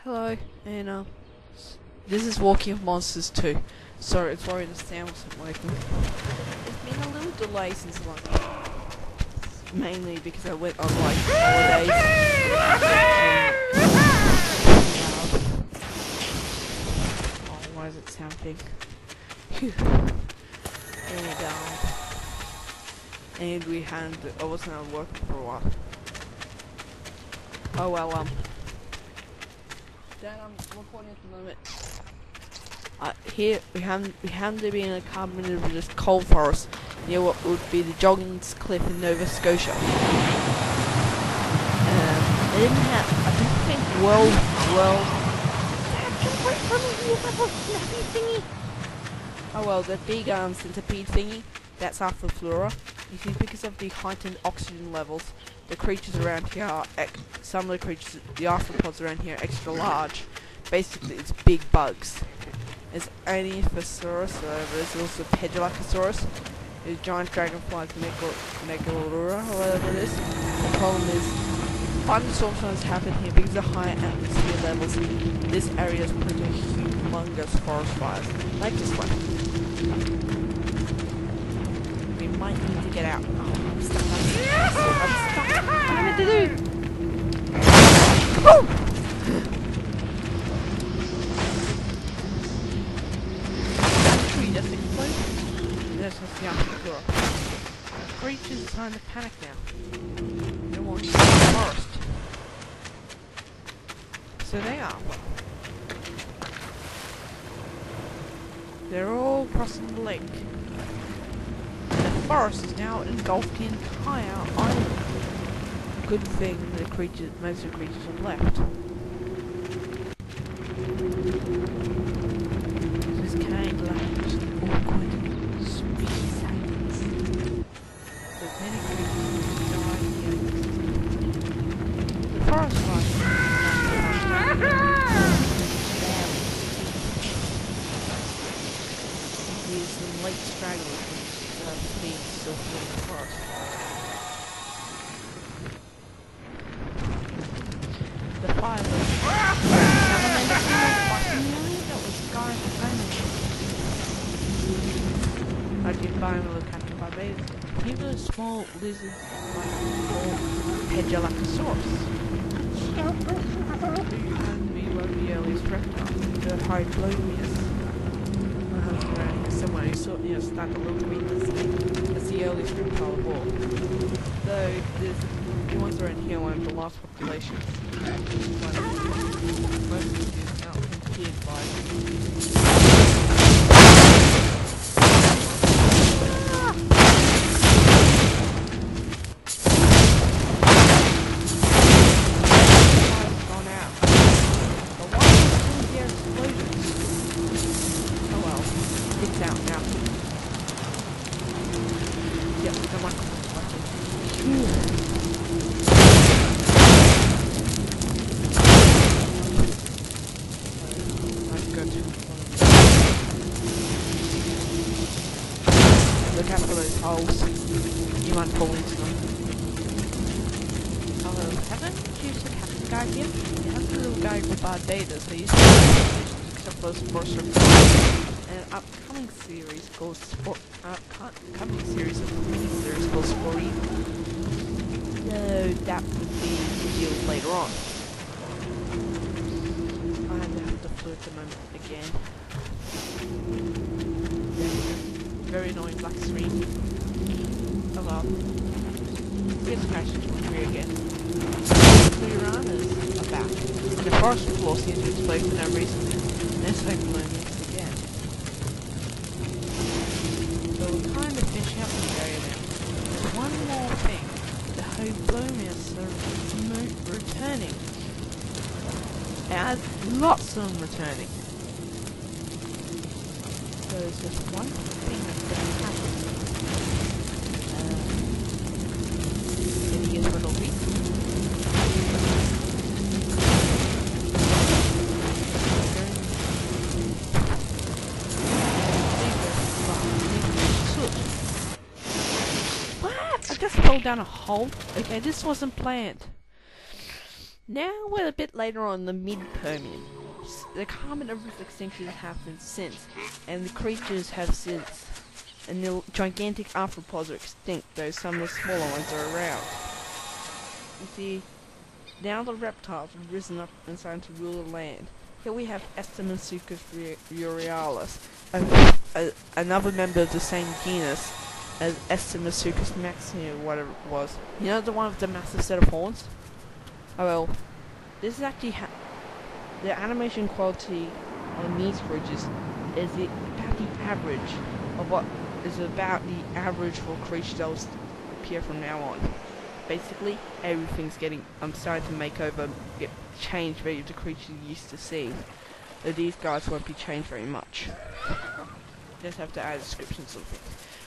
Hello, and this is Walking of Monsters 2. Sorry, it's worried the sound wasn't working. There's been a little delay since mainly because I went on holidays. Oh, why does it sound big? Phew. And I wasn't at work for a while. Oh well, Dad, I'm recording at the moment. Here we happen to be in a carbon-rich coal forest near what would be the Joggins Cliff in Nova Scotia. I don't think oh well, the big centipede thingy, that's after flora. You see, because of the heightened oxygen levels, the creatures around here are some of the creatures, the arthropods around here are extra large. Basically, it's big bugs. There's Anophesaurus, there's also Pedulacosaurus, there's giant dragonflies, Megalodura, or whatever it is. The problem is, thunderstorms sometimes happen here because of high atmosphere levels. This area is prone to humongous forest fires, like this one. We might need to get out. Oh, I'm stuck. I'm stuck. What am I meant to do? Oh! That's just the afterfloor. Creatures are starting to panic now. They want to see the forest. So they are. They're all crossing the lake. The forest is now engulfed the entire island. Good thing most of the creatures have left. This kind of awkward. Forest fire. Here's some late stragglers being still in the forest. The fire was that was scarring the planet. I did find a little cat by base. He was a small lizard called Pedulacosaurus. And be one of the earliest reptiles, the Hydlomius. My husband around here somewhere who sort of started to look green as the earliest reptile of all. Though the ones around here weren't the last populations. Most of them is now interfered by. Look out for those holes. You might fall into them. Oh, haven't you used the captain guy here? You have the little guy with Barbados. They used to except for those forest reptiles. And an upcoming series called mini-series called Sporine. So that would be revealed later on. I have to flirt the moment again. Very annoying black screen. Oh well. Here's crashing to career again. The piranhas are back. And the forest floor seems to explode for no reason. Let's hope no means again. So we're kind of finishing up this area now. There's one more thing. The Hydlomius are returning. And lots of them returning. So there's just one thing that's going to happen. Can you guess what it'll be? What? I just fell down a hole? Okay, this wasn't planned. Now we're a bit later on in the Mid-Permian. The carnivorous extinction has happened since, and the creatures have since. And the gigantic arthropods are extinct, though some of the smaller ones are around. You see, now the reptiles have risen up and started to rule the land. Here we have Estimasuchus borealis, another member of the same genus as Estimasuchus maxima, or whatever it was. You know, the one with the massive set of horns? Oh well, this is actually the animation quality on these creatures is about the average of what is about the average for creatures that will appear from now on. Basically, everything's starting to make over, get changed very the creatures you used to see. Though these guys won't be changed very much. Just have to add descriptions of things.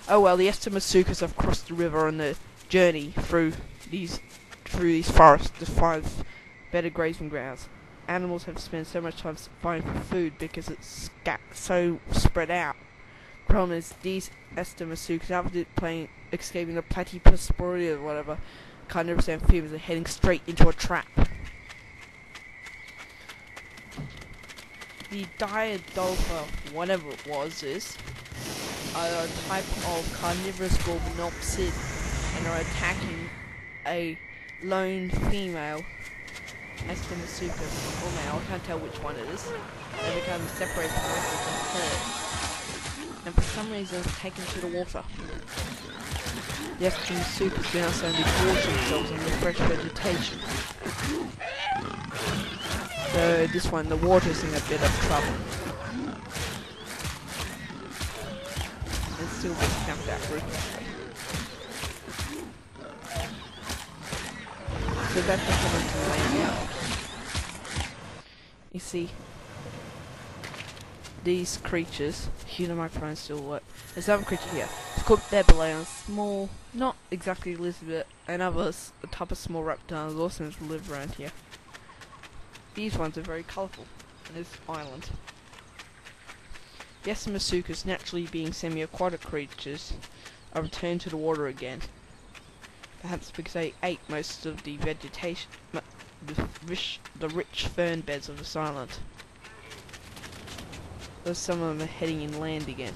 Oh well, the Estimasuchus have crossed the river on the journey through these forests to find better grazing grounds. Animals have spent so much time finding food because it's so spread out. Problem is, these Estimasuchus, after escaping the platypus sporia or whatever, carnivorous amphibians are heading straight into a trap. The Diadolpha, whatever it was, is a type of carnivorous gorgonopsid and are attacking a lone female Estimasuchus, or male, I can't tell which one it is. They become separated from the rest of the herd, and for some reason it's taken to the water. The Estimasuchus now starting to gorge themselves on the fresh vegetation. So this one, the water's in a bit of trouble. It's still being camped out ruthlessly. So that's just coming to land now. You see, these creatures, the microphone still work. There's another creature here. It's called Bebeleon, small, not exactly lizard, another type of small reptiles also live around here. These ones are very colourful on this island. The Estimasuchus, naturally being semi-aquatic creatures, are returned to the water again. Perhaps because they ate most of the vegetation, the rich fern beds of this island. Though some of them are heading inland again.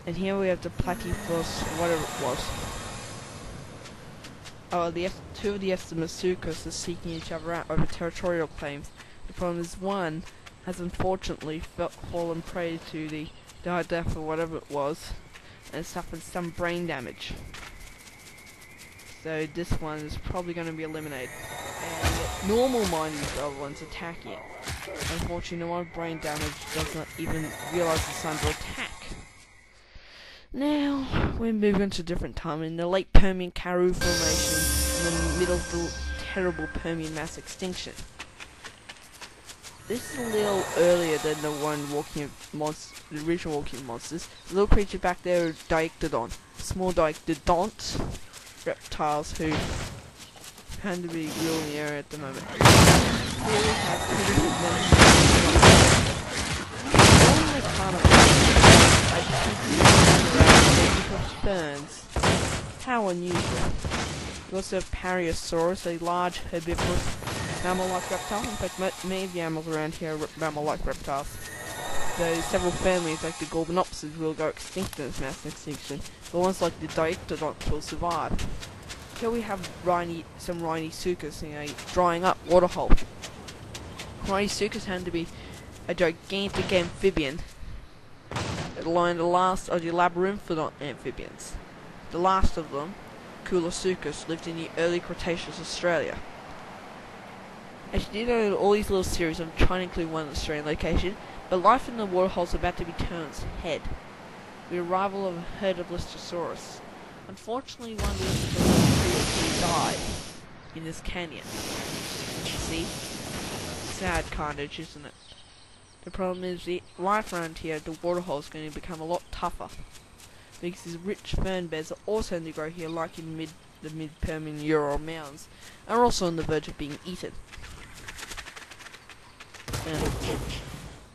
And here we have the platypus, whatever it was. Oh, two of the Estimasuchus are seeking each other out over territorial claims. The problem is one has unfortunately fallen prey to the Diadolpha, or whatever it was, and suffered some brain damage. So this one is probably going to be eliminated. And normal minded other ones attacking it. Unfortunately, the one with brain damage does not even realise it's under attack. Now, we're moving to a different time in the late Permian Karoo Formation in the middle of the terrible Permian mass extinction. This is a little earlier than the original walking monsters. The little creature back there is Diectodon, small Diectodonts, reptiles who kind of be ruling the area at the moment. Here we have two different ferns. How unusual. We also have Pariosaurus, a large herbivorous mammal-like reptile. In fact, many of the animals around here are mammal-like reptiles. Though several families, like the gorgonopsids, will go extinct in this mass extinction, but ones like the Diectodonts will survive. Here we have some Rhinisuchus in a drying up waterhole. Rhinisuchus happened to be a gigantic amphibian, along the last of the labyrinthodont amphibians. The last of them, Coolosuchus, lived in the early Cretaceous Australia. Actually, you know, all these little series, I'm trying to include one Australian location, but life in the waterhole is about to be turned on its head. The arrival of a herd of Listosaurus. Unfortunately, one of the Listosaurus previously died in this canyon. See? Sad carnage, isn't it? The problem is the life around here, the waterhole is going to become a lot tougher. Because these rich fern beds are also going to grow here, like in the Mid-Permian Ural Mountains, and are also on the verge of being eaten.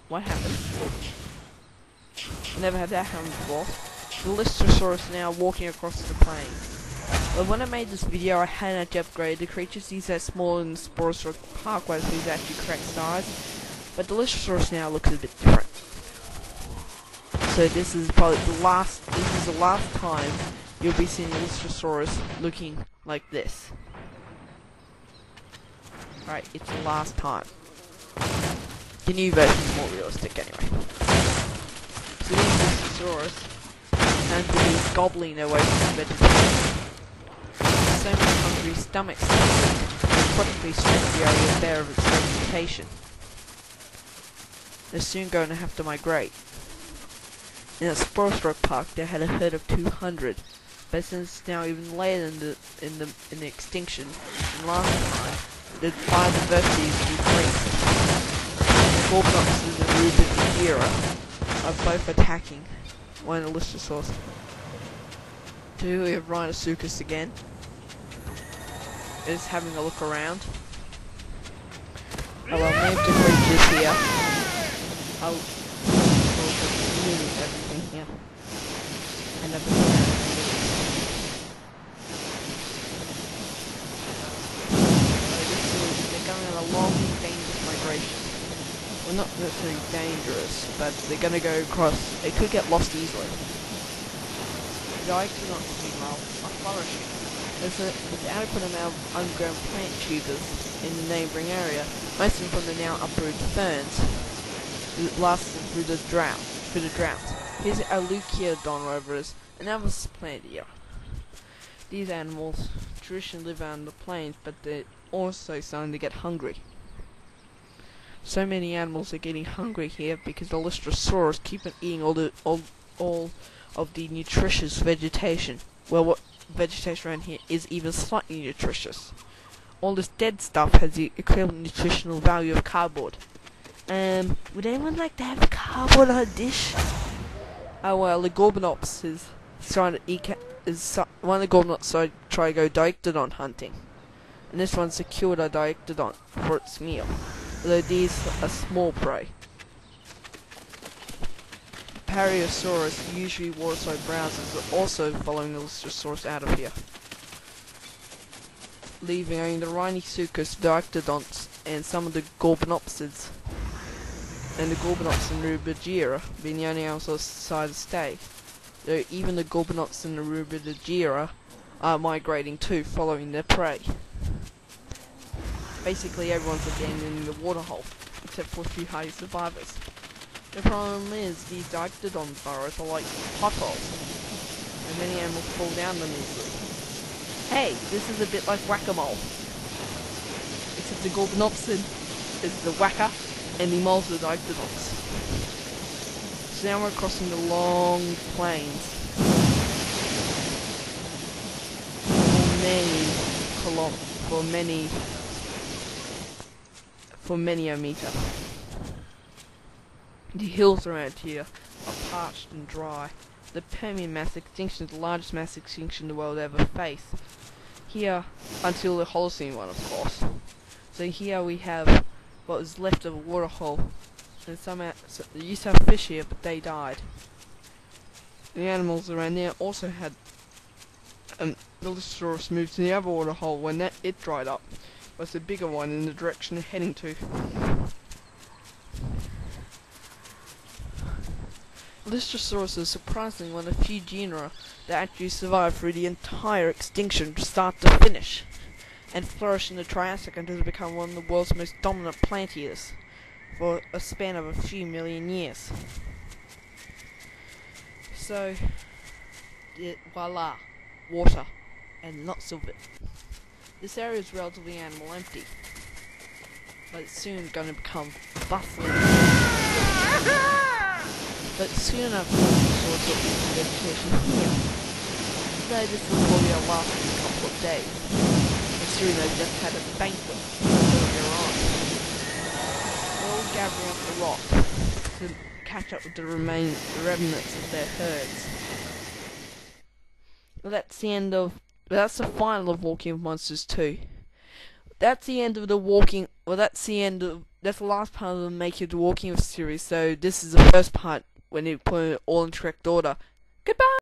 What happened? Never had that happen before. The Listosaurus now walking across the plain. But when I made this video, I hadn't actually upgraded the creatures. These are small in the Sporosaurus Park, where these are actually correct size. But the Lystrosaurus now looks a bit different. So this is probably the last time you'll be seeing the Lystrosaurus looking like this. Right, it's the last time. The new version is more realistic anyway. So these Lystrosaurus and these gobbling away from the vegetation. So many hungry stomachs practically strip the area bare of its vegetation. They're soon going to have to migrate. In a Sporosaurus Park, they had a herd of 200, but since it's now even later in the extinction than last time, the biodiversity is decreased. The Gorgonopsids and Rubidigira are both attacking one of the Lystrosaurus. Here we have Rhinosuchus again. Is having a look around. I will move the creatures here. I'll move everything here. And everything. They're going on a long, dangerous migration. Well, not necessarily dangerous, but they're going to go across. They could get lost easily. The Ichnodonts, meanwhile, are flourishing. There's an adequate amount of underground plant tubers in the neighbouring area, most of them from the now uprooted ferns, that lasted through the drought. Here's a Leuciodon rovers, another Splandia. These animals traditionally live out on the plains, but they're also starting to get hungry. So many animals are getting hungry here because the Lystrosaurus keep on eating all of the nutritious vegetation. Well, what vegetation around here is even slightly nutritious. All this dead stuff has the equivalent nutritional value of cardboard. Would anyone like to have cardboard on a dish? Oh well, the Gorgonops is trying to one of the Gorgonops try to go Dictodon hunting, and this one secured a Dictodon for its meal. Although these are small prey. Pariosaurus, usually waterside browsers, are also following the Lystrosaurus out of here, leaving only the Rhinosuchus, Dictodonts, and some of the Gorgonopsids, and the Gorgonopsids and Rubidigira being the only animals decided to stay. Though even the Gorgonopsids and the Rubidigira are migrating too, following their prey. Basically, everyone's abandoning the waterhole, except for a few hardy survivors. The problem is, these Dictodon burrows are like potholes, and many animals fall down them easily. Hey, this is a bit like whack-a-mole. Except the Gorgonopsid is the whacker, and the moles are the Dictodons. So now we're crossing the long plains for many a meter. The hills around here are parched and dry. The Permian mass extinction is the largest mass extinction the world ever faced. Here, until the Holocene one, of course. So here we have what was left of a waterhole, and they used to have fish here, but they died. The animals around there also had the Lystrosaurus moved to the other waterhole when it dried up. Was the bigger one in the direction they're heading to. Lystrosaurus is surprisingly one of the few genera that actually survived through the entire extinction from start to finish, and flourished in the Triassic until it become one of the world's most dominant plant eaters for a span of a few million years. So, voila, water, and lots of it. This area is relatively animal empty, but it's soon going to become bustling. But soon enough, we'll sort of vegetation here. Though this will probably last a couple of days, considering they just had a banquet earlier on. They're all gathering up the rock to catch up with the remnants of their herds. Well, that's the final of Walking with Monsters 2. That's the end of the walking. Well, that's the last part of the Making of the Walking with series. So this is the first part when you put it all in correct order. Goodbye.